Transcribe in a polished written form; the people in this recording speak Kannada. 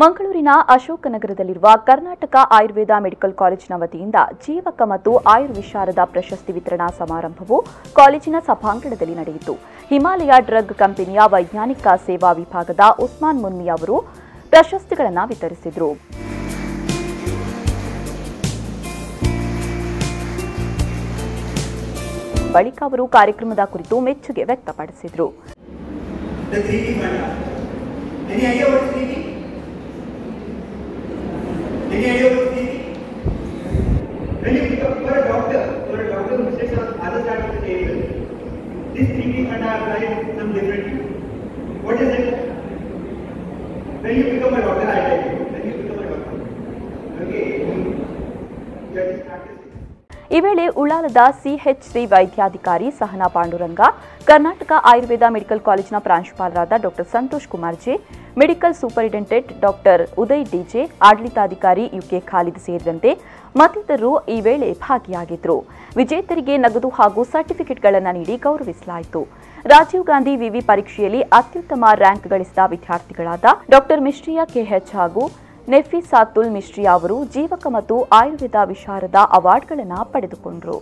ಮಂಗಳೂರಿನ ಅಶೋಕನಗರದಲ್ಲಿರುವ ಕರ್ನಾಟಕ ಆಯುರ್ವೇದ ಮೆಡಿಕಲ್ ಕಾಲೇಜಿನ ವತಿಯಿಂದ ಜೀವಕ ಮತ್ತು ಆಯುರ್ವಿಶಾರದ ಪ್ರಶಸ್ತಿ ವಿತರಣಾ ಸಮಾರಂಭವು ಕಾಲೇಜಿನ ಸಭಾಂಗಣದಲ್ಲಿ ನಡೆಯಿತು. ಹಿಮಾಲಯ ಡ್ರಗ್ ಕಂಪನಿಯ ವೈಜ್ಞಾನಿಕ ಸೇವಾ ವಿಭಾಗದ ಉಸ್ಮಾನ್ ಮುನ್ನಿ ಅವರು ಪ್ರಶಸ್ತಿಗಳನ್ನು ವಿತರಿಸಿದರು. ಬಳಿಕ ಅವರು ಕಾರ್ಯಕ್ರಮದ ಕುರಿತು ಮೆಚ್ಚುಗೆ ವ್ಯಕ್ತಪಡಿಸಿದರು. When you become for a doctor who sits on the other side of the table, this 3D fund are applied some differently. What is it? When you become a doctor, I tell you, when you become a doctor, okay, you are just practicing. ಈ ವೇಳೆ ಉಳ್ಳಾಲದ ಸಿಎಚ್ಸಿ ವೈದ್ಯಾಧಿಕಾರಿ ಸಹನಾ ಪಾಂಡುರಂಗ, ಕರ್ನಾಟಕ ಆಯುರ್ವೇದ ಮೆಡಿಕಲ್ ಕಾಲೇಜಿನ ಪ್ರಾಂಶುಪಾಲರಾದ doctor Santosh Kumar J, medical superintendent doctor Uday DJ, ಆಡಳಿತಾಧಿಕಾರಿ ಯುಕೆ ಖಾಲಿದ್ ಸೇರಿದಂತೆ ಮತ್ತಿತರರು ಈ ವೇಳೆ ಭಾಗಿಯಾಗಿದ್ದರು. ವಿಜೇತರಿಗೆ ನಗದು ಹಾಗೂ ಸರ್ಟಿಫಿಕೇಟ್ಗಳನ್ನು ನೀಡಿ ಗೌರವಿಸಲಾಯಿತು. ರಾಜೀವ್ ಗಾಂಧಿ ವಿವಿ ಪರೀಕ್ಷೆಯಲ್ಲಿ ಅತ್ಯುತ್ತಮ ರ್ಯಾಂಕ್ ಗಳಿಸಿದ ವಿದ್ಯಾರ್ಥಿಗಳಾದ ಡಾಕ್ಟರ್ ಮಿಶ್ರಿಯಾ ಕೆಎಚ್ ಹಾಗೂ ನೆಫಿಸಾತುಲ್ ಮಿಶ್ರಿಯಾ ಅವರು ಜೀವಕ ಮತ್ತು ಆಯುರ್ವೇದ ವಿಶಾರದ ಅವಾರ್ಡ್ಗಳನ್ನು ಪಡೆದುಕೊಂಡರು.